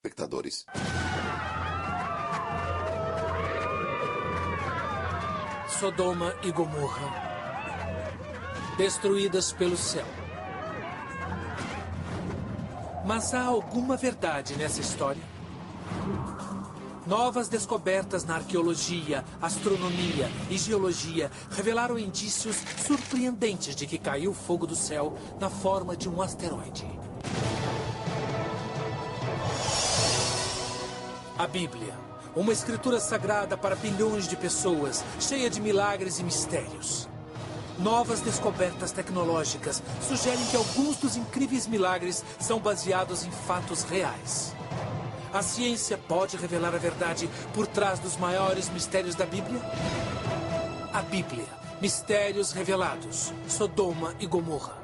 espectadores. Sodoma e Gomorra, destruídas pelo céu. Mas há alguma verdade nessa história? Novas descobertas na arqueologia, astronomia e geologia revelaram indícios surpreendentes de que caiu fogo do céu na forma de um asteroide. A Bíblia, uma escritura sagrada para bilhões de pessoas, cheia de milagres e mistérios. Novas descobertas tecnológicas sugerem que alguns dos incríveis milagres são baseados em fatos reais. A ciência pode revelar a verdade por trás dos maiores mistérios da Bíblia? A Bíblia, Mistérios Revelados, Sodoma e Gomorra.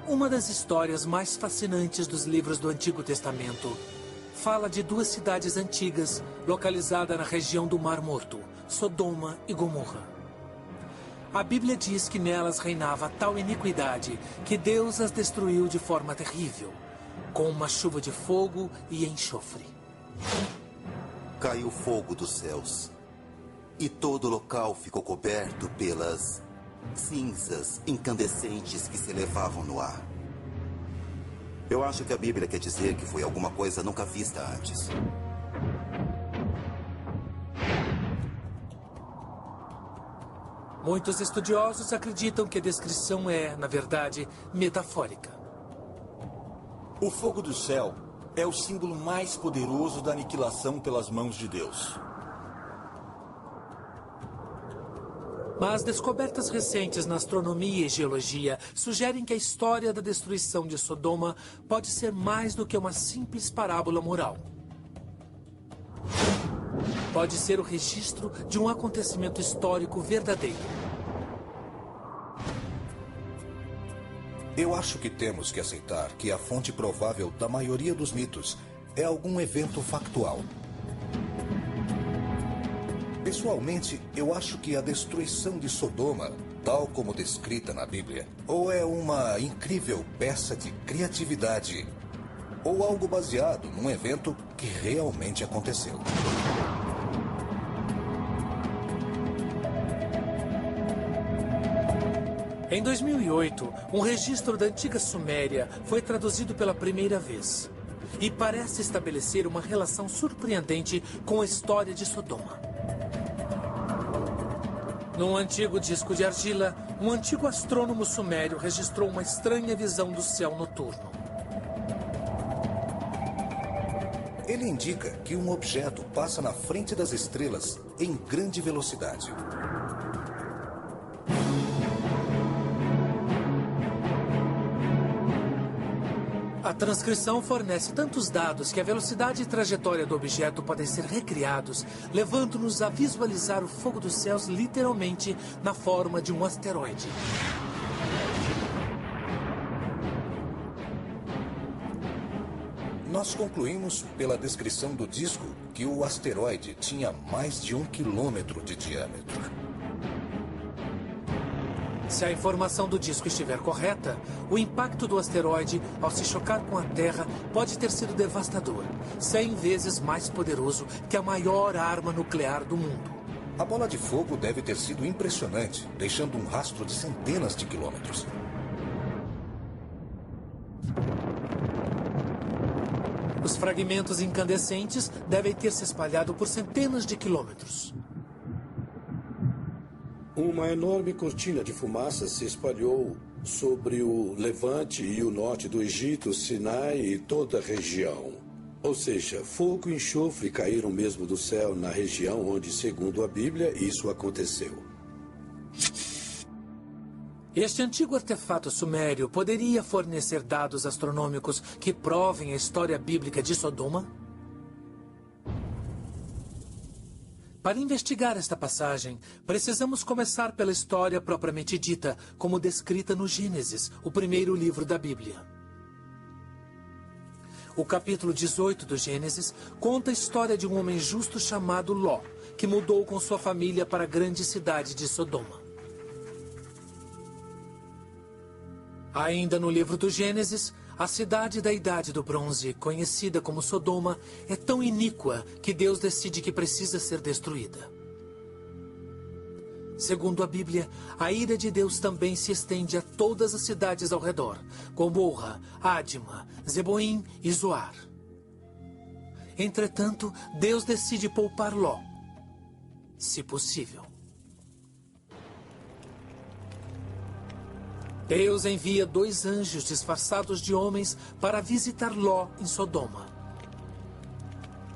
Uma das histórias mais fascinantes dos livros do Antigo Testamento fala de duas cidades antigas localizadas na região do Mar Morto, Sodoma e Gomorra. A Bíblia diz que nelas reinava tal iniquidade que Deus as destruiu de forma terrível, com uma chuva de fogo e enxofre. Caiu fogo dos céus, e todo o local ficou coberto pelas cinzas incandescentes que se elevavam no ar. Eu acho que a Bíblia quer dizer que foi alguma coisa nunca vista antes. Muitos estudiosos acreditam que a descrição é, na verdade, metafórica. O fogo do céu é o símbolo mais poderoso da aniquilação pelas mãos de Deus. Mas descobertas recentes na astronomia e geologia sugerem que a história da destruição de Sodoma pode ser mais do que uma simples parábola moral. Pode ser o registro de um acontecimento histórico verdadeiro. Eu acho que temos que aceitar que a fonte provável da maioria dos mitos é algum evento factual. Pessoalmente, eu acho que a destruição de Sodoma, tal como descrita na Bíblia, ou é uma incrível peça de criatividade, ou algo baseado num evento que realmente aconteceu. Em 2008, um registro da antiga Suméria foi traduzido pela primeira vez e parece estabelecer uma relação surpreendente com a história de Sodoma. Num antigo disco de argila, um antigo astrônomo sumério registrou uma estranha visão do céu noturno. Ele indica que um objeto passa na frente das estrelas em grande velocidade. A transcrição fornece tantos dados que a velocidade e trajetória do objeto podem ser recriados, levando-nos a visualizar o fogo dos céus literalmente na forma de um asteroide. Nós concluímos pela descrição do disco que o asteroide tinha mais de 1 quilômetro de diâmetro. Se a informação do disco estiver correta, o impacto do asteroide, ao se chocar com a Terra, pode ter sido devastador, 100 vezes mais poderoso que a maior arma nuclear do mundo. A bola de fogo deve ter sido impressionante, deixando um rastro de centenas de quilômetros. Os fragmentos incandescentes devem ter se espalhado por centenas de quilômetros. Uma enorme cortina de fumaça se espalhou sobre o levante e o norte do Egito, Sinai e toda a região. Ou seja, fogo e enxofre caíram mesmo do céu na região onde, segundo a Bíblia, isso aconteceu. Este antigo artefato sumério poderia fornecer dados astronômicos que provem a história bíblica de Sodoma? Para investigar esta passagem, precisamos começar pela história propriamente dita, como descrita no Gênesis, o primeiro livro da Bíblia. O capítulo 18 do Gênesis conta a história de um homem justo chamado Ló, que mudou com sua família para a grande cidade de Sodoma. Ainda no livro do Gênesis, a cidade da Idade do Bronze, conhecida como Sodoma, é tão iníqua que Deus decide que precisa ser destruída. Segundo a Bíblia, a ira de Deus também se estende a todas as cidades ao redor, Gomorra, Adma, Zeboim e Zoar. Entretanto, Deus decide poupar Ló, se possível. Deus envia 2 anjos disfarçados de homens para visitar Ló em Sodoma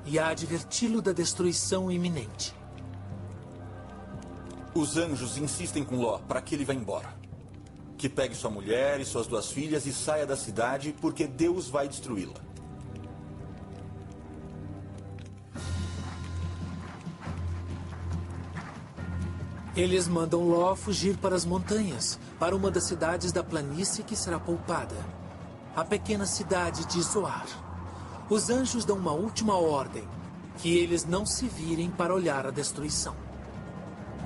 e a adverti-lo da destruição iminente. Os anjos insistem com Ló para que ele vá embora. Que pegue sua mulher e suas 2 filhas e saia da cidade, porque Deus vai destruí-la. Eles mandam Ló fugir para as montanhas, para uma das cidades da planície que será poupada, a pequena cidade de Zoar. Os anjos dão uma última ordem, que eles não se virem para olhar a destruição.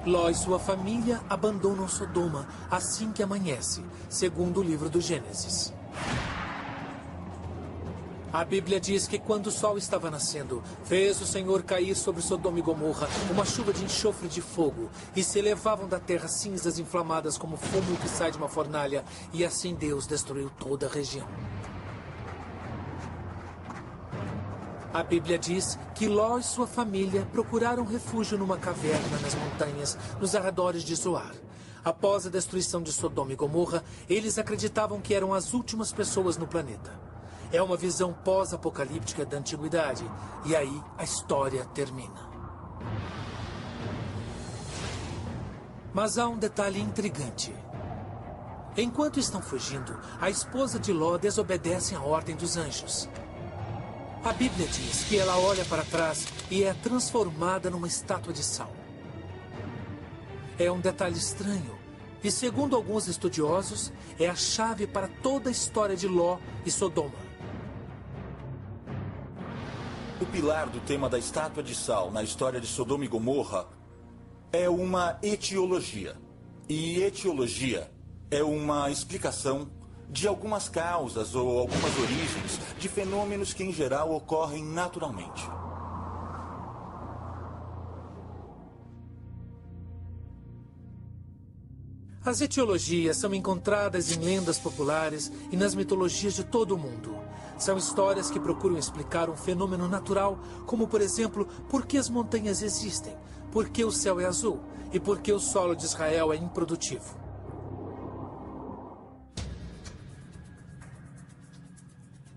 Ló e sua família abandonam Sodoma assim que amanhece, segundo o livro do Gênesis. A Bíblia diz que quando o sol estava nascendo, fez o Senhor cair sobre Sodoma e Gomorra uma chuva de enxofre de fogo, e se elevavam da terra cinzas inflamadas como fumo que sai de uma fornalha, e assim Deus destruiu toda a região. A Bíblia diz que Ló e sua família procuraram refúgio numa caverna nas montanhas, nos arredores de Zoar. Após a destruição de Sodoma e Gomorra, eles acreditavam que eram as últimas pessoas no planeta. É uma visão pós-apocalíptica da antiguidade, e aí a história termina. Mas há um detalhe intrigante. Enquanto estão fugindo, a esposa de Ló desobedece à ordem dos anjos. A Bíblia diz que ela olha para trás e é transformada numa estátua de sal. É um detalhe estranho, e segundo alguns estudiosos, é a chave para toda a história de Ló e Sodoma. O pilar do tema da estátua de sal na história de Sodoma e Gomorra é uma etiologia. E etiologia é uma explicação de algumas causas ou algumas origens de fenômenos que, em geral, ocorrem naturalmente. As etiologias são encontradas em lendas populares e nas mitologias de todo o mundo. São histórias que procuram explicar um fenômeno natural, como, por exemplo, por que as montanhas existem, por que o céu é azul e por que o solo de Israel é improdutivo.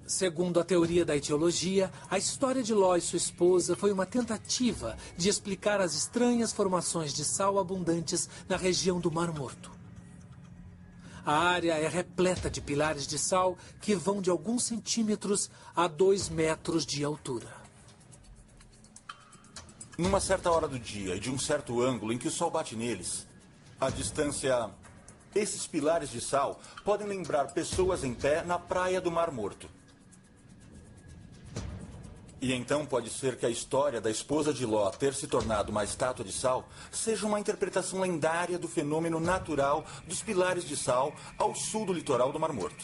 Segundo a teoria da etiologia, a história de Ló e sua esposa foi uma tentativa de explicar as estranhas formações de sal abundantes na região do Mar Morto. A área é repleta de pilares de sal que vão de alguns centímetros a 2 metros de altura. Numa certa hora do dia e de um certo ângulo em que o sol bate neles, a distância... Esses pilares de sal podem lembrar pessoas em pé na praia do Mar Morto. E então pode ser que a história da esposa de Ló ter se tornado uma estátua de sal seja uma interpretação lendária do fenômeno natural dos pilares de sal ao sul do litoral do Mar Morto.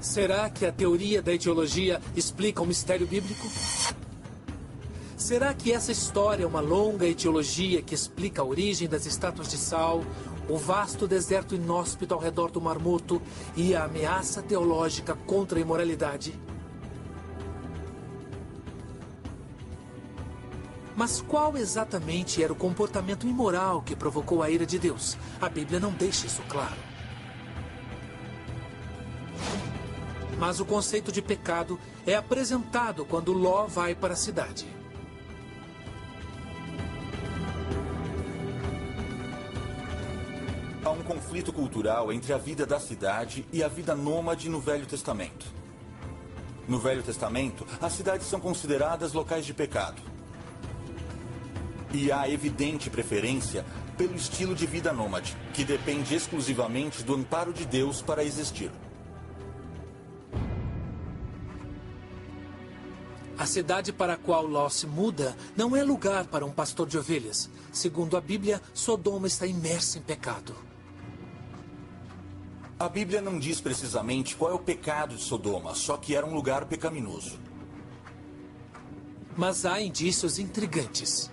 Será que a teoria da etiologia explica o mistério bíblico? Será que essa história é uma longa etiologia que explica a origem das estátuas de sal, o vasto deserto inóspito ao redor do Mar Morto e a ameaça teológica contra a imoralidade? Mas qual exatamente era o comportamento imoral que provocou a ira de Deus? A Bíblia não deixa isso claro. Mas o conceito de pecado é apresentado quando Ló vai para a cidade. Há um conflito cultural entre a vida da cidade e a vida nômade no Velho Testamento. No Velho Testamento, as cidades são consideradas locais de pecado. E há evidente preferência pelo estilo de vida nômade, que depende exclusivamente do amparo de Deus para existir. A cidade para a qual Ló se muda não é lugar para um pastor de ovelhas. Segundo a Bíblia, Sodoma está imersa em pecado. A Bíblia não diz precisamente qual é o pecado de Sodoma, só que era um lugar pecaminoso. Mas há indícios intrigantes.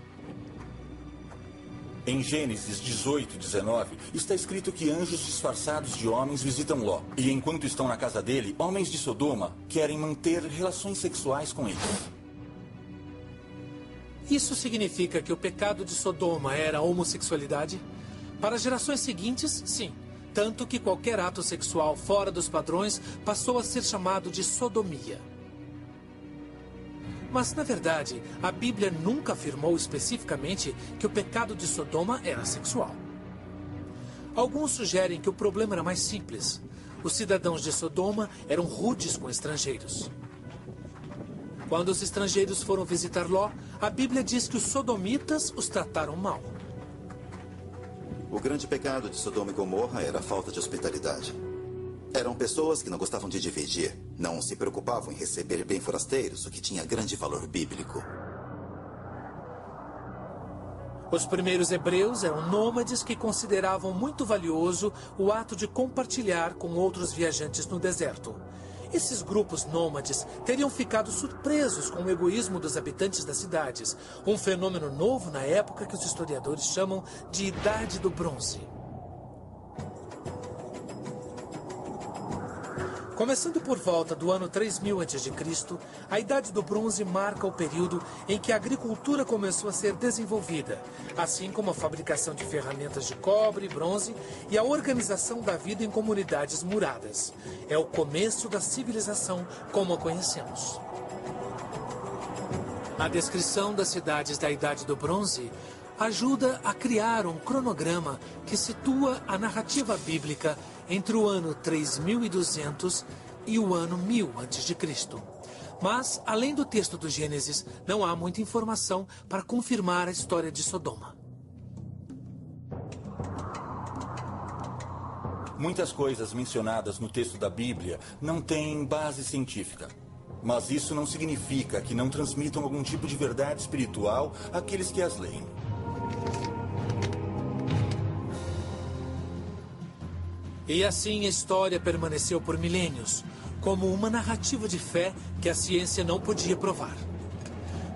Em Gênesis 18:19, está escrito que anjos disfarçados de homens visitam Ló. E enquanto estão na casa dele, homens de Sodoma querem manter relações sexuais com eles. Isso significa que o pecado de Sodoma era a homossexualidade? Para gerações seguintes, sim. Tanto que qualquer ato sexual fora dos padrões passou a ser chamado de sodomia. Mas, na verdade, a Bíblia nunca afirmou especificamente que o pecado de Sodoma era sexual. Alguns sugerem que o problema era mais simples. Os cidadãos de Sodoma eram rudes com estrangeiros. Quando os estrangeiros foram visitar Ló, a Bíblia diz que os sodomitas os trataram mal. O grande pecado de Sodoma e Gomorra era a falta de hospitalidade. Eram pessoas que não gostavam de dividir, não se preocupavam em receber bem forasteiros, o que tinha grande valor bíblico. Os primeiros hebreus eram nômades que consideravam muito valioso o ato de compartilhar com outros viajantes no deserto. Esses grupos nômades teriam ficado surpresos com o egoísmo dos habitantes das cidades, um fenômeno novo na época que os historiadores chamam de Idade do Bronze. Começando por volta do ano 3000 a.C., a Idade do Bronze marca o período em que a agricultura começou a ser desenvolvida, assim como a fabricação de ferramentas de cobre e bronze e a organização da vida em comunidades muradas. É o começo da civilização como a conhecemos. A descrição das cidades da Idade do Bronze ajuda a criar um cronograma que situa a narrativa bíblica entre o ano 3200 e o ano 1000 a.C. Mas, além do texto do Gênesis, não há muita informação para confirmar a história de Sodoma. Muitas coisas mencionadas no texto da Bíblia não têm base científica. Mas isso não significa que não transmitam algum tipo de verdade espiritual àqueles que as leem. E assim a história permaneceu por milênios, como uma narrativa de fé que a ciência não podia provar.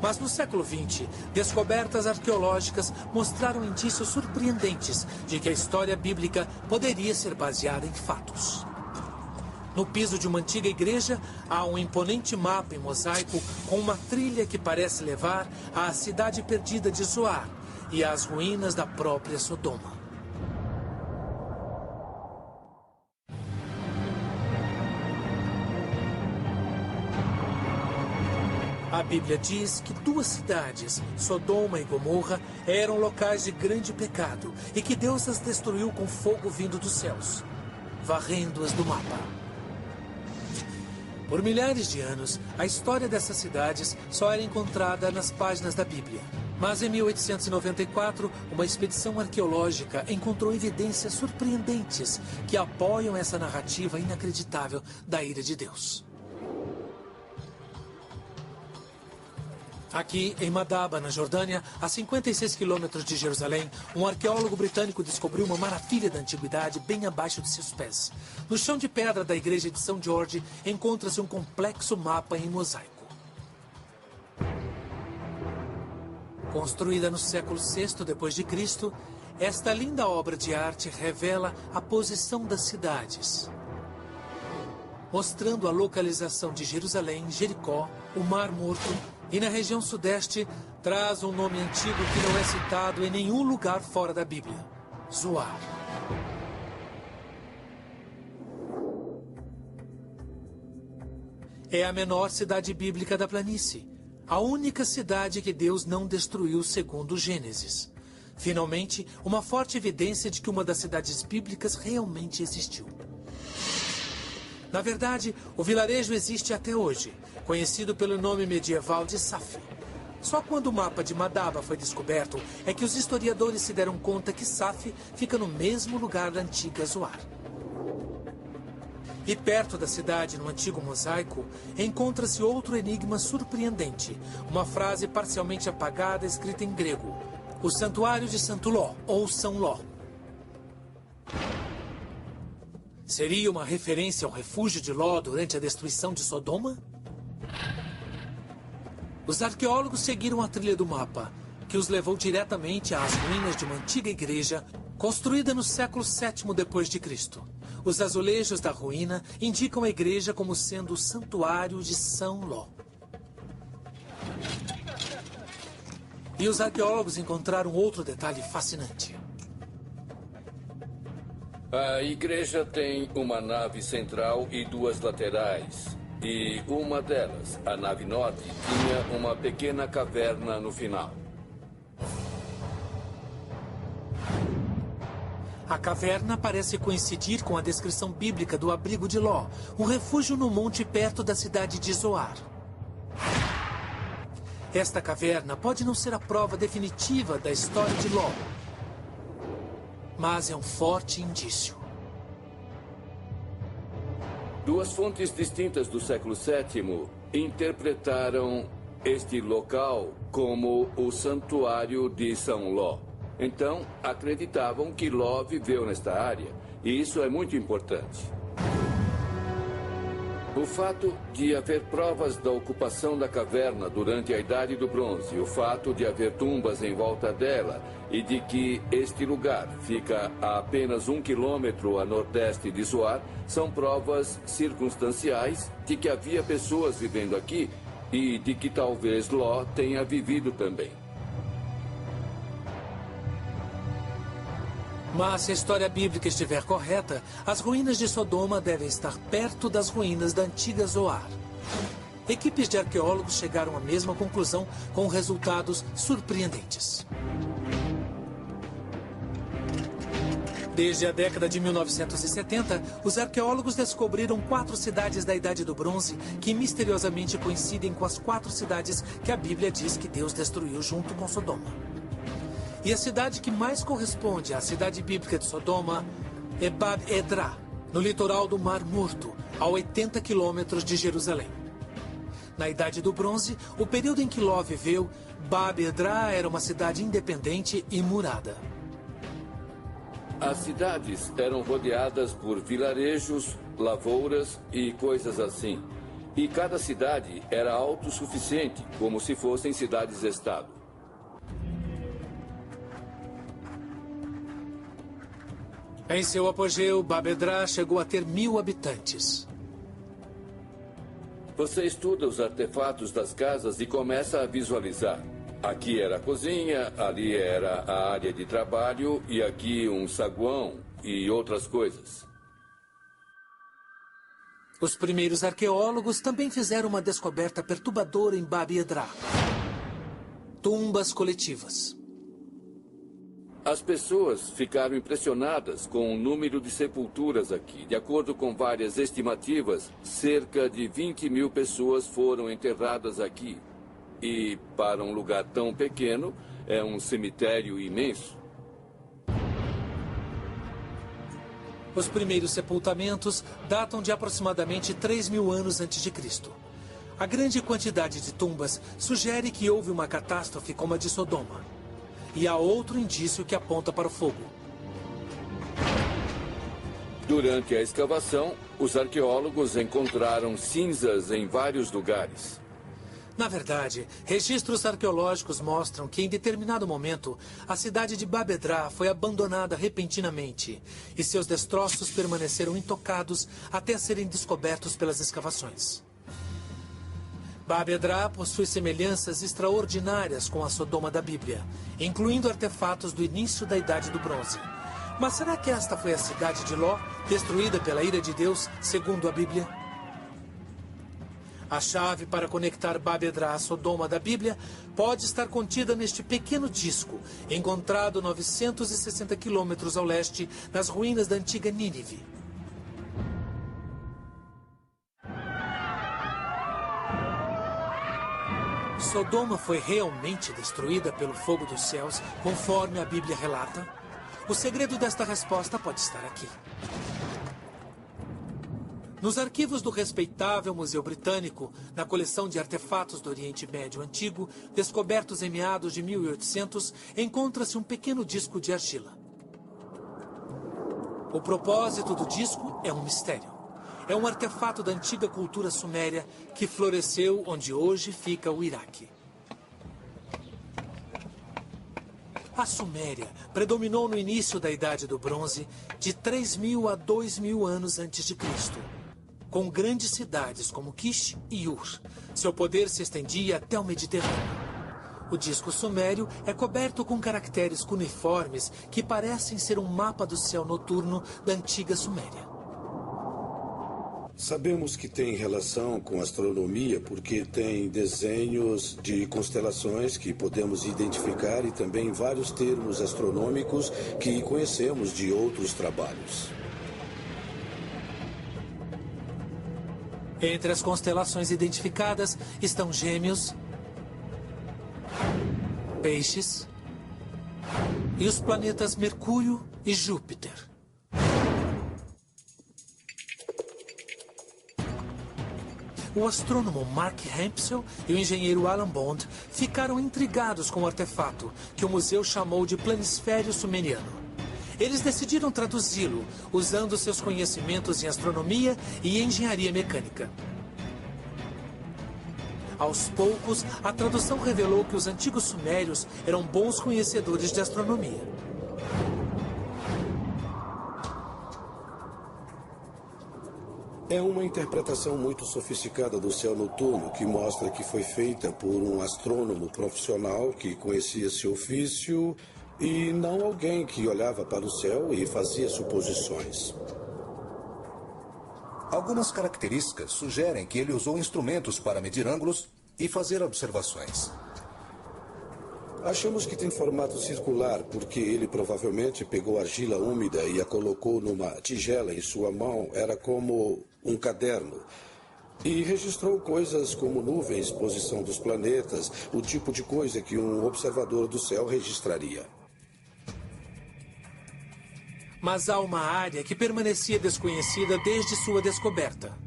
Mas no século XX, descobertas arqueológicas mostraram indícios surpreendentes de que a história bíblica poderia ser baseada em fatos. No piso de uma antiga igreja, há um imponente mapa em mosaico com uma trilha que parece levar à cidade perdida de Zoar e às ruínas da própria Sodoma. A Bíblia diz que duas cidades, Sodoma e Gomorra, eram locais de grande pecado e que Deus as destruiu com fogo vindo dos céus, varrendo-as do mapa. Por milhares de anos, a história dessas cidades só era encontrada nas páginas da Bíblia. Mas em 1894, uma expedição arqueológica encontrou evidências surpreendentes que apoiam essa narrativa inacreditável da ira de Deus. Aqui, em Madaba, na Jordânia, a 56 quilômetros de Jerusalém, um arqueólogo britânico descobriu uma maravilha da antiguidade bem abaixo de seus pés. No chão de pedra da igreja de São Jorge, encontra-se um complexo mapa em mosaico. Construída no século VI d.C., esta linda obra de arte revela a posição das cidades, mostrando a localização de Jerusalém, Jericó, o Mar Morto, e na região sudeste traz um nome antigo que não é citado em nenhum lugar fora da Bíblia: Zoar. É a menor cidade bíblica da planície, a única cidade que Deus não destruiu segundo Gênesis. Finalmente, uma forte evidência de que uma das cidades bíblicas realmente existiu. Na verdade, o vilarejo existe até hoje, conhecido pelo nome medieval de Saf. Só quando o mapa de Madaba foi descoberto é que os historiadores se deram conta que Saf fica no mesmo lugar da antiga Zoar. E perto da cidade, no antigo mosaico, encontra-se outro enigma surpreendente. Uma frase parcialmente apagada escrita em grego. O Santuário de Santo Ló, ou São Ló. Seria uma referência ao refúgio de Ló durante a destruição de Sodoma? Os arqueólogos seguiram a trilha do mapa, que os levou diretamente às ruínas de uma antiga igreja construída no século VII d.C. Os azulejos da ruína indicam a igreja como sendo o Santuário de São Ló. E os arqueólogos encontraram outro detalhe fascinante. A igreja tem uma nave central e duas laterais. E uma delas, a nave norte, tinha uma pequena caverna no final. A caverna parece coincidir com a descrição bíblica do abrigo de Ló, um refúgio no monte perto da cidade de Zoar. Esta caverna pode não ser a prova definitiva da história de Ló, mas é um forte indício. Duas fontes distintas do século VII interpretaram este local como o Santuário de São Ló. Então, acreditavam que Ló viveu nesta área, e isso é muito importante. O fato de haver provas da ocupação da caverna durante a Idade do Bronze, o fato de haver tumbas em volta dela e de que este lugar fica a apenas 1 quilômetro a nordeste de Zoar, são provas circunstanciais de que havia pessoas vivendo aqui e de que talvez Ló tenha vivido também. Mas se a história bíblica estiver correta, as ruínas de Sodoma devem estar perto das ruínas da antiga Zoar. Equipes de arqueólogos chegaram à mesma conclusão com resultados surpreendentes. Desde a década de 1970, os arqueólogos descobriram 4 cidades da Idade do Bronze que misteriosamente coincidem com as 4 cidades que a Bíblia diz que Deus destruiu junto com Sodoma. E a cidade que mais corresponde à cidade bíblica de Sodoma é Bab-edrá, no litoral do Mar Morto, a 80 quilômetros de Jerusalém. Na Idade do Bronze, o período em que Ló viveu, Bab-edrá era uma cidade independente e murada. As cidades eram rodeadas por vilarejos, lavouras e coisas assim. E cada cidade era autossuficiente, como se fossem cidades-estado. Em seu apogeu, Bab-edrá chegou a ter 1000 habitantes. Você estuda os artefatos das casas e começa a visualizar. Aqui era a cozinha, ali era a área de trabalho e aqui um saguão e outras coisas. Os primeiros arqueólogos também fizeram uma descoberta perturbadora em Bab-edrá. Tumbas coletivas. As pessoas ficaram impressionadas com o número de sepulturas aqui. De acordo com várias estimativas, cerca de 20.000 pessoas foram enterradas aqui. E, para um lugar tão pequeno, é um cemitério imenso. Os primeiros sepultamentos datam de aproximadamente 3.000 anos antes de Cristo. A grande quantidade de tumbas sugere que houve uma catástrofe como a de Sodoma. E há outro indício que aponta para o fogo. Durante a escavação, os arqueólogos encontraram cinzas em vários lugares. Na verdade, registros arqueológicos mostram que, em determinado momento, a cidade de Bab-edrá foi abandonada repentinamente e seus destroços permaneceram intocados até serem descobertos pelas escavações. Bab-edrá possui semelhanças extraordinárias com a Sodoma da Bíblia, incluindo artefatos do início da Idade do Bronze. Mas será que esta foi a cidade de Ló, destruída pela ira de Deus, segundo a Bíblia? A chave para conectar Bab-edrá à Sodoma da Bíblia pode estar contida neste pequeno disco, encontrado 960 quilômetros ao leste, nas ruínas da antiga Nínive. Sodoma foi realmente destruída pelo fogo dos céus, conforme a Bíblia relata? O segredo desta resposta pode estar aqui. Nos arquivos do respeitável Museu Britânico, na coleção de artefatos do Oriente Médio Antigo, descobertos em meados de 1800, encontra-se um pequeno disco de argila. O propósito do disco é um mistério. É um artefato da antiga cultura suméria que floresceu onde hoje fica o Iraque. A Suméria predominou no início da Idade do Bronze, de 3.000 a 2.000 anos antes de Cristo, com grandes cidades como Kish e Ur. Seu poder se estendia até o Mediterrâneo. O disco sumério é coberto com caracteres cuneiformes que parecem ser um mapa do céu noturno da antiga Suméria. Sabemos que tem relação com astronomia porque tem desenhos de constelações que podemos identificar e também vários termos astronômicos que conhecemos de outros trabalhos. Entre as constelações identificadas estão Gêmeos, Peixes e os planetas Mercúrio e Júpiter. O astrônomo Mark Hempsel e o engenheiro Alan Bond ficaram intrigados com o artefato, que o museu chamou de Planisfério Sumeriano. Eles decidiram traduzi-lo, usando seus conhecimentos em astronomia e engenharia mecânica. Aos poucos, a tradução revelou que os antigos sumérios eram bons conhecedores de astronomia. É uma interpretação muito sofisticada do céu noturno que mostra que foi feita por um astrônomo profissional que conhecia seu ofício e não alguém que olhava para o céu e fazia suposições. Algumas características sugerem que ele usou instrumentos para medir ângulos e fazer observações. Achamos que tem formato circular porque ele provavelmente pegou argila úmida e a colocou numa tigela em sua mão. Era como um caderno. E registrou coisas como nuvens, posição dos planetas, o tipo de coisa que um observador do céu registraria. Mas há uma área que permanecia desconhecida desde sua descoberta.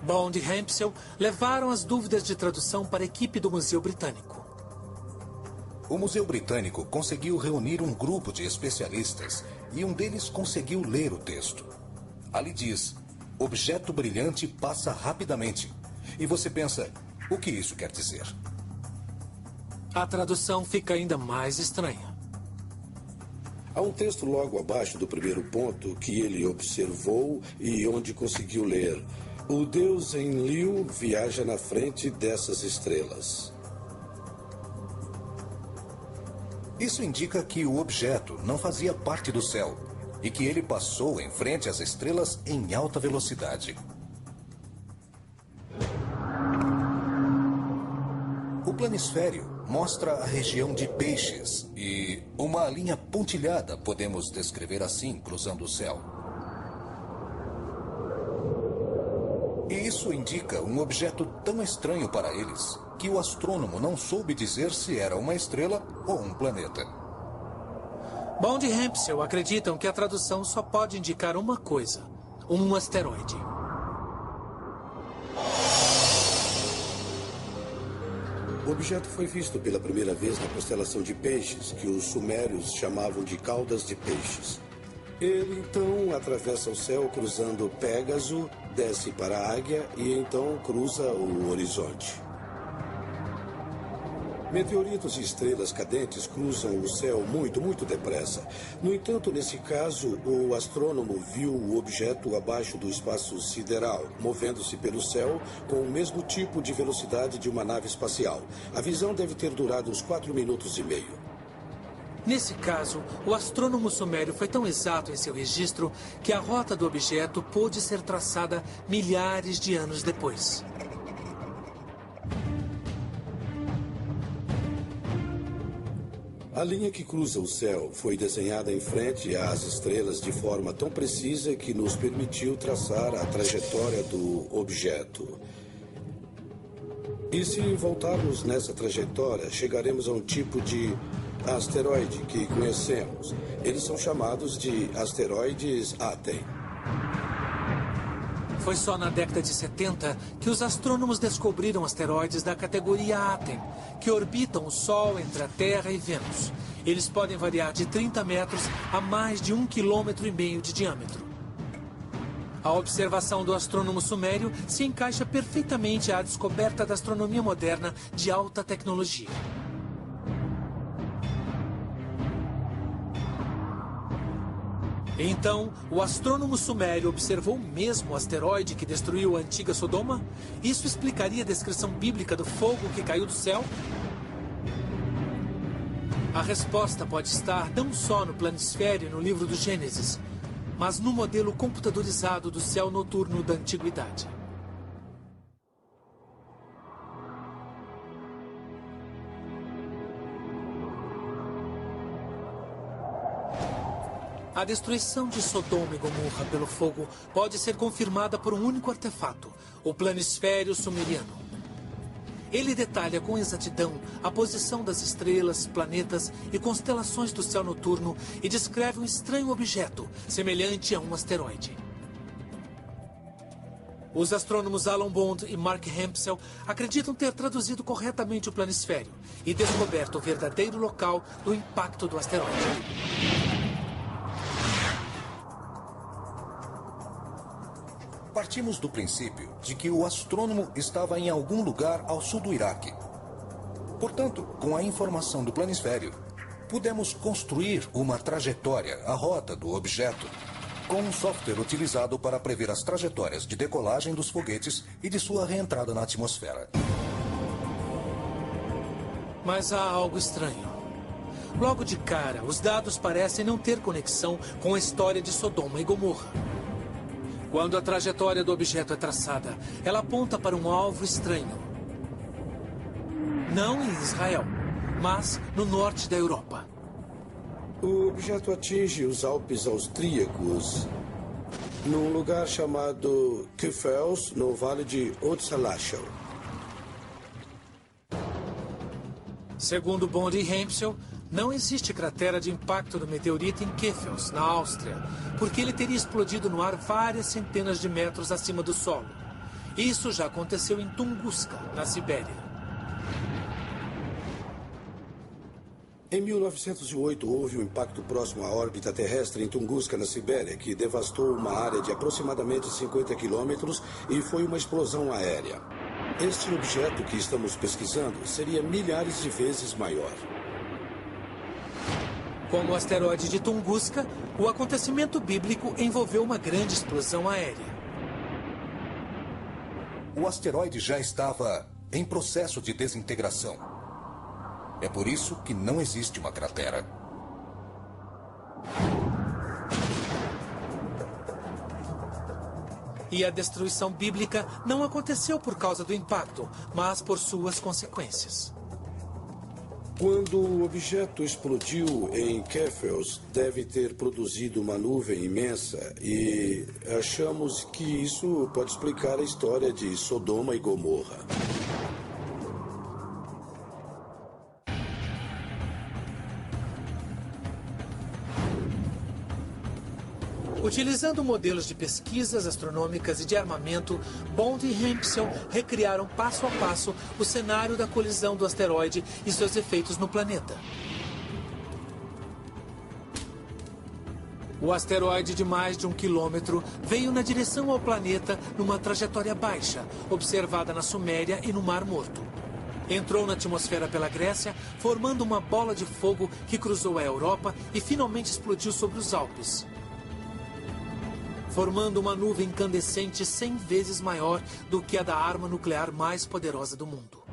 Bond e Hempsel levaram as dúvidas de tradução para a equipe do Museu Britânico. O Museu Britânico conseguiu reunir um grupo de especialistas e um deles conseguiu ler o texto. Ali diz: objeto brilhante passa rapidamente. E você pensa, o que isso quer dizer? A tradução fica ainda mais estranha. Há um texto logo abaixo do primeiro ponto que ele observou e onde conseguiu ler: o Deus Enlil viaja na frente dessas estrelas. Isso indica que o objeto não fazia parte do céu e que ele passou em frente às estrelas em alta velocidade. O planisfério mostra a região de Peixes e uma linha pontilhada, podemos descrever assim, cruzando o céu. E isso indica um objeto tão estranho para eles que o astrônomo não soube dizer se era uma estrela ou um planeta. Bond e Hempsel acreditam que a tradução só pode indicar uma coisa: um asteroide. O objeto foi visto pela primeira vez na constelação de Peixes, que os sumérios chamavam de caudas de peixes. Ele então atravessa o céu cruzando Pégaso, desce para a Águia e então cruza o horizonte. Meteoritos e estrelas cadentes cruzam o céu muito, muito depressa. No entanto, nesse caso, o astrônomo viu o objeto abaixo do espaço sideral, movendo-se pelo céu com o mesmo tipo de velocidade de uma nave espacial. A visão deve ter durado uns 4 minutos e meio. Nesse caso, o astrônomo sumério foi tão exato em seu registro que a rota do objeto pôde ser traçada milhares de anos depois. A linha que cruza o céu foi desenhada em frente às estrelas de forma tão precisa que nos permitiu traçar a trajetória do objeto. E se voltarmos nessa trajetória, chegaremos a um tipo de asteroide que conhecemos. Eles são chamados de asteroides Aten. Foi só na década de 70 que os astrônomos descobriram asteroides da categoria Aten, que orbitam o Sol entre a Terra e Vênus. Eles podem variar de 30 metros a mais de 1,5 km de diâmetro. A observação do astrônomo sumério se encaixa perfeitamente à descoberta da astronomia moderna de alta tecnologia. Então, o astrônomo sumério observou mesmo o asteroide que destruiu a antiga Sodoma? Isso explicaria a descrição bíblica do fogo que caiu do céu? A resposta pode estar não só no planisfério e no livro do Gênesis, mas no modelo computadorizado do céu noturno da antiguidade. A destruição de Sodoma e Gomorra pelo fogo pode ser confirmada por um único artefato, o planisfério sumeriano. Ele detalha com exatidão a posição das estrelas, planetas e constelações do céu noturno e descreve um estranho objeto, semelhante a um asteroide. Os astrônomos Alan Bond e Mark Hempsel acreditam ter traduzido corretamente o planisfério e descoberto o verdadeiro local do impacto do asteroide. Partimos do princípio de que o astrônomo estava em algum lugar ao sul do Iraque. Portanto, com a informação do planisfério, pudemos construir uma trajetória, a rota do objeto, com um software utilizado para prever as trajetórias de decolagem dos foguetes e de sua reentrada na atmosfera. Mas há algo estranho. Logo de cara, os dados parecem não ter conexão com a história de Sodoma e Gomorra. Quando a trajetória do objeto é traçada, ela aponta para um alvo estranho. Não em Israel, mas no norte da Europa. O objeto atinge os Alpes austríacos, num lugar chamado Kfels, no vale de Otsalachel. Segundo Bond e Hempsel, não existe cratera de impacto do meteorito em Kfels, na Áustria, porque ele teria explodido no ar várias centenas de metros acima do solo. Isso já aconteceu em Tunguska, na Sibéria. Em 1908, houve um impacto próximo à órbita terrestre em Tunguska, na Sibéria, que devastou uma área de aproximadamente 50 quilômetros e foi uma explosão aérea. Este objeto que estamos pesquisando seria milhares de vezes maior. Como o asteroide de Tunguska, o acontecimento bíblico envolveu uma grande explosão aérea. O asteroide já estava em processo de desintegração. É por isso que não existe uma cratera. E a destruição bíblica não aconteceu por causa do impacto, mas por suas consequências. Quando o objeto explodiu em Kfels, deve ter produzido uma nuvem imensa e achamos que isso pode explicar a história de Sodoma e Gomorra. Utilizando modelos de pesquisas astronômicas e de armamento, Bond e Hempsel recriaram passo a passo o cenário da colisão do asteroide e seus efeitos no planeta. O asteroide de mais de 1 quilômetro veio na direção ao planeta numa trajetória baixa, observada na Suméria e no Mar Morto. Entrou na atmosfera pela Grécia, formando uma bola de fogo que cruzou a Europa e finalmente explodiu sobre os Alpes, formando uma nuvem incandescente 100 vezes maior do que a da arma nuclear mais poderosa do mundo.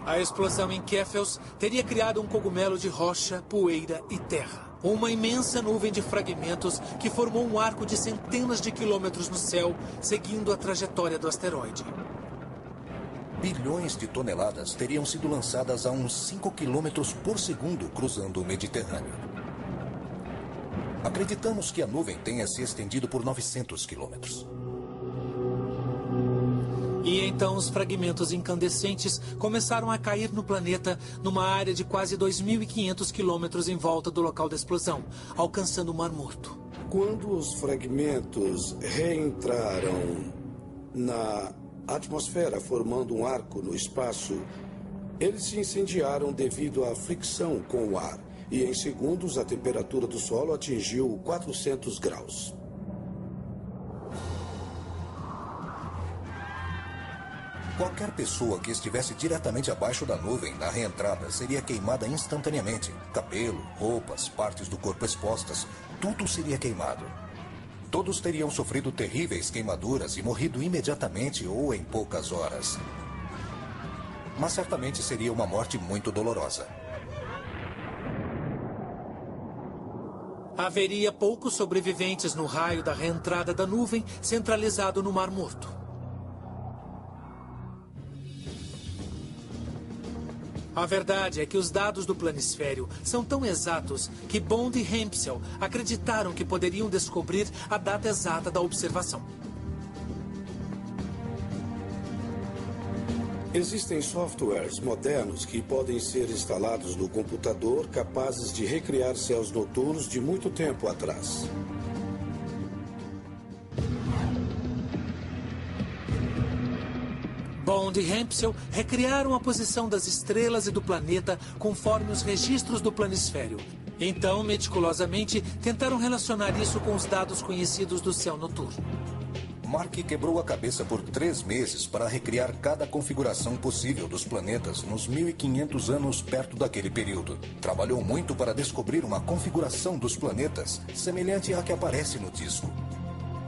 A explosão em Kfels teria criado um cogumelo de rocha, poeira e terra. Uma imensa nuvem de fragmentos que formou um arco de centenas de quilômetros no céu, seguindo a trajetória do asteroide. Bilhões de toneladas teriam sido lançadas a uns 5 quilômetros por segundo cruzando o Mediterrâneo. Acreditamos que a nuvem tenha se estendido por 900 quilômetros. E então os fragmentos incandescentes começaram a cair no planeta numa área de quase 2.500 quilômetros em volta do local da explosão, alcançando o Mar Morto. Quando os fragmentos reentraram na atmosfera, formando um arco no espaço, eles se incendiaram devido à fricção com o ar. E em segundos, a temperatura do solo atingiu 400 graus. Qualquer pessoa que estivesse diretamente abaixo da nuvem na reentrada seria queimada instantaneamente. Cabelo, roupas, partes do corpo expostas, tudo seria queimado. Todos teriam sofrido terríveis queimaduras e morrido imediatamente ou em poucas horas. Mas certamente seria uma morte muito dolorosa. Haveria poucos sobreviventes no raio da reentrada da nuvem centralizado no Mar Morto. A verdade é que os dados do planisfério são tão exatos que Bond e Hempsel acreditaram que poderiam descobrir a data exata da observação. Existem softwares modernos que podem ser instalados no computador capazes de recriar céus noturnos de muito tempo atrás. Bond e Hempsel recriaram a posição das estrelas e do planeta conforme os registros do planisfério. Então, meticulosamente, tentaram relacionar isso com os dados conhecidos do céu noturno. Mark quebrou a cabeça por 3 meses para recriar cada configuração possível dos planetas nos 1500 anos perto daquele período. Trabalhou muito para descobrir uma configuração dos planetas semelhante à que aparece no disco.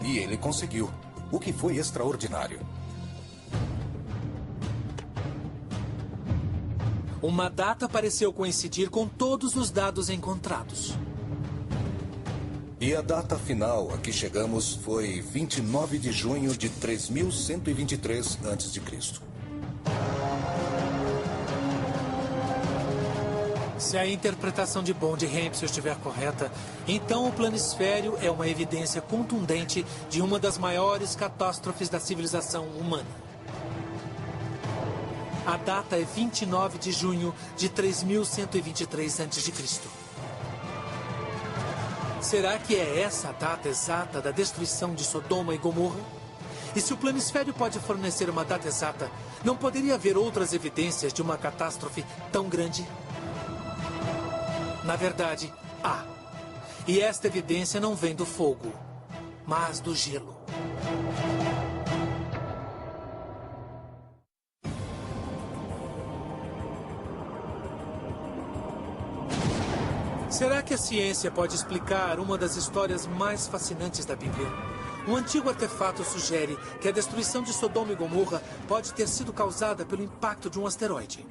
E ele conseguiu, o que foi extraordinário. Uma data pareceu coincidir com todos os dados encontrados. E a data final a que chegamos foi 29 de junho de 3123 a.C. Se a interpretação de Bond e Hempsel estiver correta, então o planisfério é uma evidência contundente de uma das maiores catástrofes da civilização humana. A data é 29 de junho de 3123 a.C. Será que é essa a data exata da destruição de Sodoma e Gomorra? E se o planisfério pode fornecer uma data exata, não poderia haver outras evidências de uma catástrofe tão grande? Na verdade, há. E esta evidência não vem do fogo, mas do gelo. Será que a ciência pode explicar uma das histórias mais fascinantes da Bíblia? Um antigo artefato sugere que a destruição de Sodoma e Gomorra pode ter sido causada pelo impacto de um asteroide.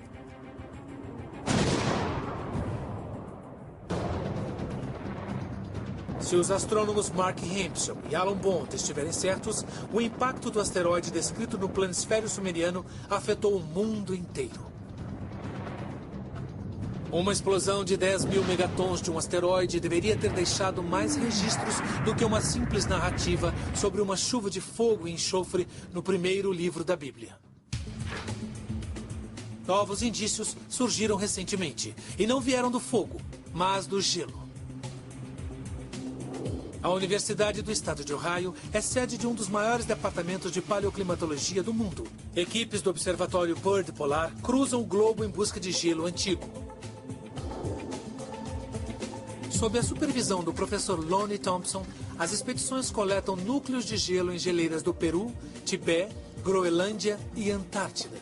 Se os astrônomos Mark Hempsel e Alan Bond estiverem certos, o impacto do asteroide descrito no planisfério sumeriano afetou o mundo inteiro. Uma explosão de 10.000 megatons de um asteroide deveria ter deixado mais registros do que uma simples narrativa sobre uma chuva de fogo e enxofre no primeiro livro da Bíblia. Novos indícios surgiram recentemente e não vieram do fogo, mas do gelo. A Universidade do Estado de Ohio é sede de um dos maiores departamentos de paleoclimatologia do mundo. Equipes do Observatório Byrd Polar cruzam o globo em busca de gelo antigo. Sob a supervisão do professor Lonnie Thompson, as expedições coletam núcleos de gelo em geleiras do Peru, Tibete, Groenlândia e Antártida.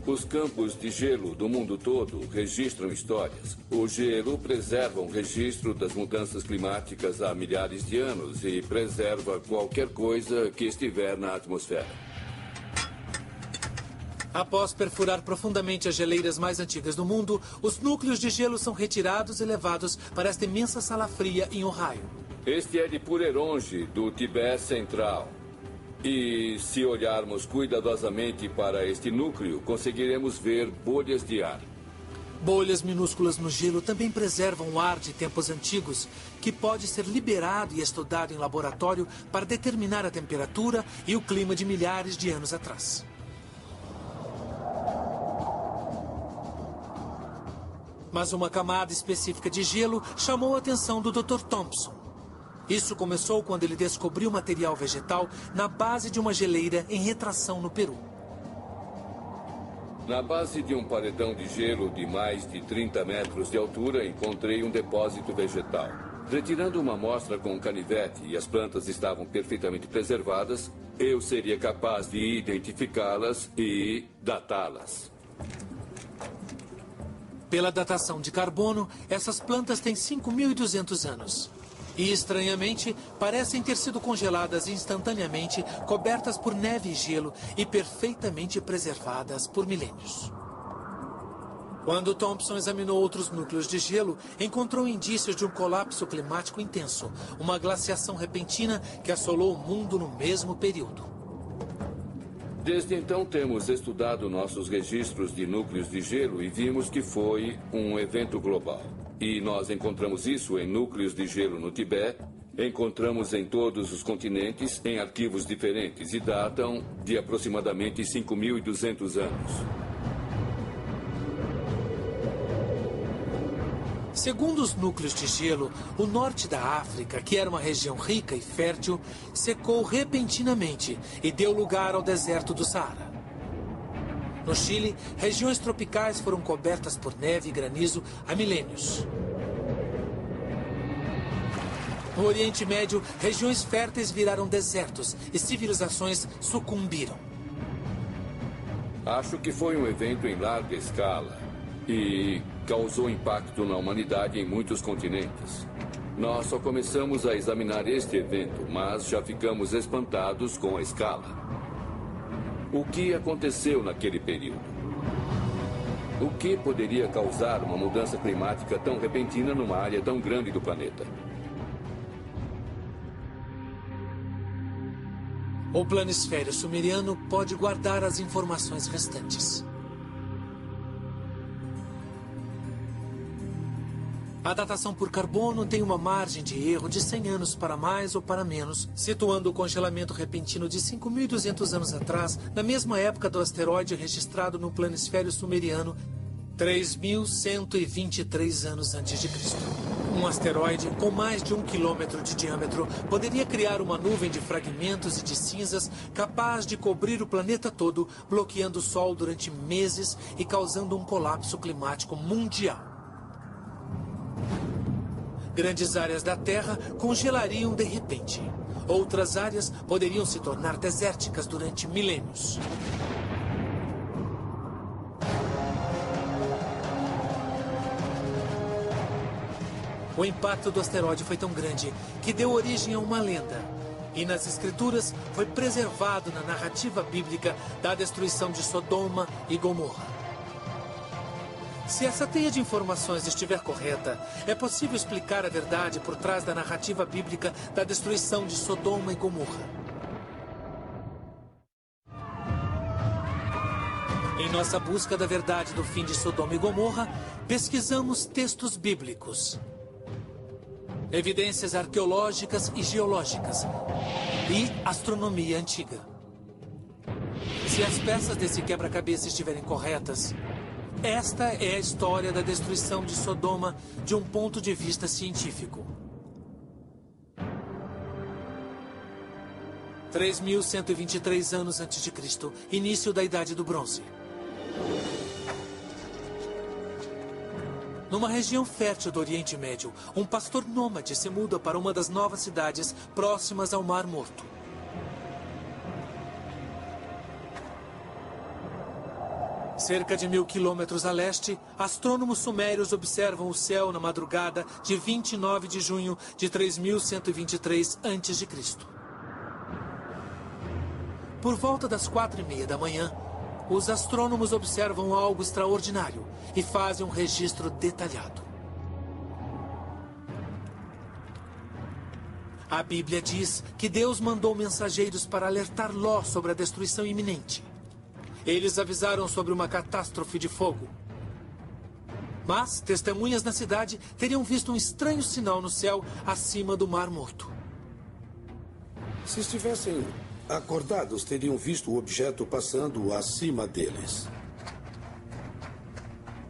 Os campos de gelo do mundo todo registram histórias. O gelo preserva um registro das mudanças climáticas há milhares de anos e preserva qualquer coisa que estiver na atmosfera. Após perfurar profundamente as geleiras mais antigas do mundo, os núcleos de gelo são retirados e levados para esta imensa sala fria em Ohio. Este é de Pureronge, do Tibete Central. E se olharmos cuidadosamente para este núcleo, conseguiremos ver bolhas de ar. Bolhas minúsculas no gelo também preservam o ar de tempos antigos, que pode ser liberado e estudado em laboratório para determinar a temperatura e o clima de milhares de anos atrás. Mas uma camada específica de gelo chamou a atenção do Dr. Thompson. Isso começou quando ele descobriu material vegetal na base de uma geleira em retração no Peru. Na base de um paredão de gelo de mais de 30 metros de altura, encontrei um depósito vegetal. Retirando uma amostra com um canivete e as plantas estavam perfeitamente preservadas, eu seria capaz de identificá-las e datá-las. Pela datação de carbono, essas plantas têm 5.200 anos. E, estranhamente, parecem ter sido congeladas instantaneamente, cobertas por neve e gelo e perfeitamente preservadas por milênios. Quando Thompson examinou outros núcleos de gelo, encontrou indícios de um colapso climático intenso, uma glaciação repentina que assolou o mundo no mesmo período. Desde então temos estudado nossos registros de núcleos de gelo e vimos que foi um evento global. E nós encontramos isso em núcleos de gelo no Tibete, encontramos em todos os continentes, em arquivos diferentes e datam de aproximadamente 5.200 anos. Segundo os núcleos de gelo, o norte da África, que era uma região rica e fértil, secou repentinamente e deu lugar ao deserto do Saara. No Chile, regiões tropicais foram cobertas por neve e granizo há milênios. No Oriente Médio, regiões férteis viraram desertos e civilizações sucumbiram. Acho que foi um evento em larga escala e causou impacto na humanidade em muitos continentes. Nós só começamos a examinar este evento, mas já ficamos espantados com a escala. O que aconteceu naquele período? O que poderia causar uma mudança climática tão repentina numa área tão grande do planeta? O planisfério sumeriano pode guardar as informações restantes. A datação por carbono tem uma margem de erro de 100 anos para mais ou para menos, situando o congelamento repentino de 5.200 anos atrás, na mesma época do asteroide registrado no planisfério sumeriano, 3.123 anos antes de Cristo. Um asteroide com mais de 1 quilômetro de diâmetro poderia criar uma nuvem de fragmentos e de cinzas capaz de cobrir o planeta todo, bloqueando o Sol durante meses e causando um colapso climático mundial. Grandes áreas da Terra congelariam de repente. Outras áreas poderiam se tornar desérticas durante milênios. O impacto do asteroide foi tão grande que deu origem a uma lenda. E nas escrituras foi preservado na narrativa bíblica da destruição de Sodoma e Gomorra. Se essa teia de informações estiver correta, é possível explicar a verdade por trás da narrativa bíblica da destruição de Sodoma e Gomorra. Em nossa busca da verdade do fim de Sodoma e Gomorra, pesquisamos textos bíblicos, evidências arqueológicas e geológicas e astronomia antiga. Se as peças desse quebra-cabeça estiverem corretas, esta é a história da destruição de Sodoma de um ponto de vista científico. 3.123 anos antes de Cristo, início da Idade do Bronze. Numa região fértil do Oriente Médio, um pastor nômade se muda para uma das novas cidades próximas ao Mar Morto. Cerca de 1.000 quilômetros a leste, astrônomos sumérios observam o céu na madrugada de 29 de junho de 3.123 a.C. Por volta das 4h30 da manhã, os astrônomos observam algo extraordinário e fazem um registro detalhado. A Bíblia diz que Deus mandou mensageiros para alertar Ló sobre a destruição iminente. Eles avisaram sobre uma catástrofe de fogo. Mas testemunhas na cidade teriam visto um estranho sinal no céu acima do Mar Morto. Se estivessem acordados, teriam visto o objeto passando acima deles.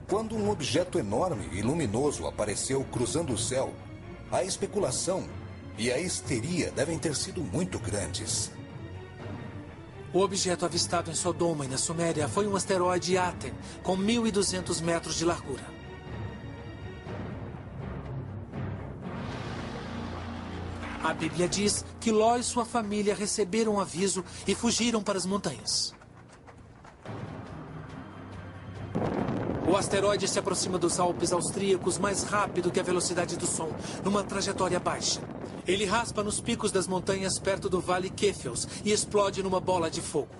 Quando um objeto enorme e luminoso apareceu cruzando o céu, a especulação e a histeria devem ter sido muito grandes. O objeto avistado em Sodoma e na Suméria foi um asteroide Aten, com 1.200 metros de largura. A Bíblia diz que Ló e sua família receberam um aviso e fugiram para as montanhas. O asteroide se aproxima dos Alpes austríacos mais rápido que a velocidade do som, numa trajetória baixa. Ele raspa nos picos das montanhas perto do Vale Kefels e explode numa bola de fogo.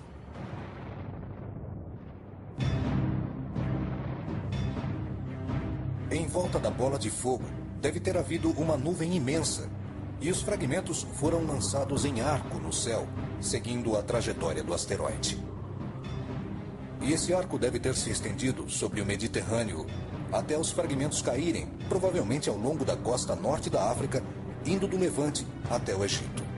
Em volta da bola de fogo, deve ter havido uma nuvem imensa, e os fragmentos foram lançados em arco no céu, seguindo a trajetória do asteroide. E esse arco deve ter se estendido sobre o Mediterrâneo até os fragmentos caírem, provavelmente ao longo da costa norte da África, indo do Levante até o Egito.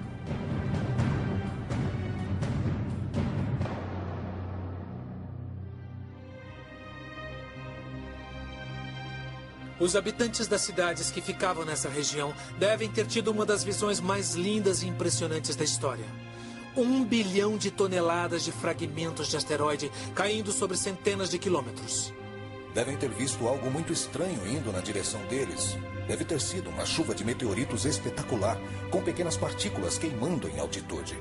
Os habitantes das cidades que ficavam nessa região devem ter tido uma das visões mais lindas e impressionantes da história. 1 bilhão de toneladas de fragmentos de asteroide caindo sobre centenas de quilômetros. Devem ter visto algo muito estranho indo na direção deles. Deve ter sido uma chuva de meteoritos espetacular, com pequenas partículas queimando em altitude.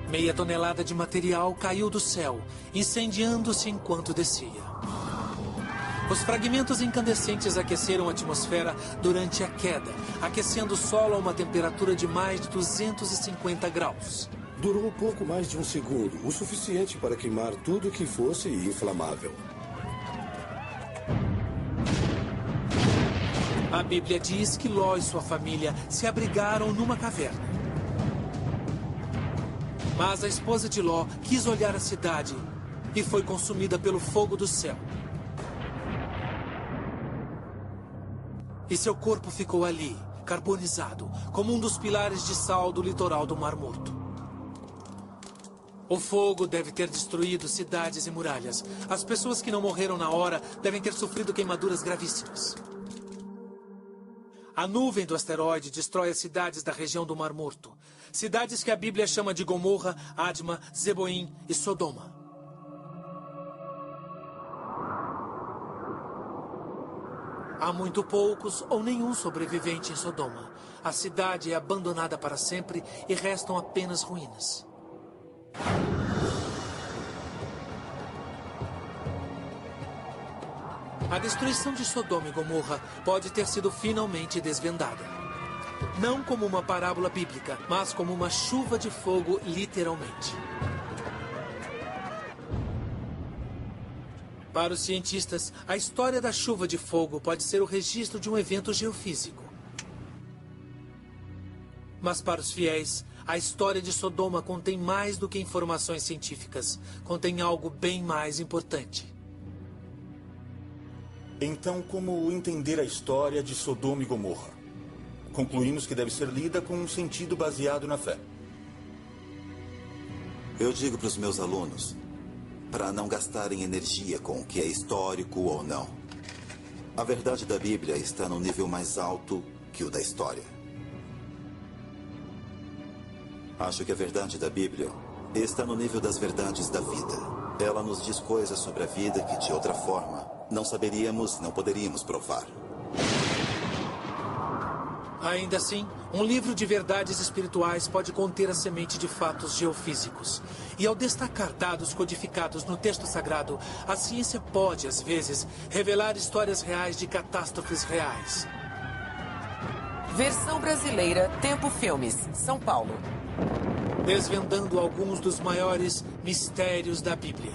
Meia tonelada de material caiu do céu, incendiando-se enquanto descia. Os fragmentos incandescentes aqueceram a atmosfera durante a queda, aquecendo o solo a uma temperatura de mais de 250 graus. Durou pouco mais de um segundo, o suficiente para queimar tudo que fosse inflamável. A Bíblia diz que Ló e sua família se abrigaram numa caverna. Mas a esposa de Ló quis olhar a cidade e foi consumida pelo fogo do céu. E seu corpo ficou ali, carbonizado, como um dos pilares de sal do litoral do Mar Morto. O fogo deve ter destruído cidades e muralhas. As pessoas que não morreram na hora devem ter sofrido queimaduras gravíssimas. A nuvem do asteroide destrói as cidades da região do Mar Morto. Cidades que a Bíblia chama de Gomorra, Adma, Zeboim e Sodoma. Há muito poucos ou nenhum sobrevivente em Sodoma. A cidade é abandonada para sempre e restam apenas ruínas. A destruição de Sodoma e Gomorra pode ter sido finalmente desvendada. Não como uma parábola bíblica, mas como uma chuva de fogo, literalmente. Para os cientistas, a história da chuva de fogo pode ser o registro de um evento geofísico. Mas para os fiéis, a história de Sodoma contém mais do que informações científicas. Contém algo bem mais importante. Então, como entender a história de Sodoma e Gomorra? Concluímos que deve ser lida com um sentido baseado na fé. Eu digo para os meus alunos para não gastarem energia com o que é histórico ou não. A verdade da Bíblia está no nível mais alto que o da história. Acho que a verdade da Bíblia está no nível das verdades da vida. Ela nos diz coisas sobre a vida que, de outra forma, não saberíamos, não poderíamos provar. Ainda assim, um livro de verdades espirituais pode conter a semente de fatos geofísicos. E ao destacar dados codificados no texto sagrado, a ciência pode, às vezes, revelar histórias reais de catástrofes reais. Versão brasileira, Tempo Filmes, São Paulo. Desvendando alguns dos maiores mistérios da Bíblia.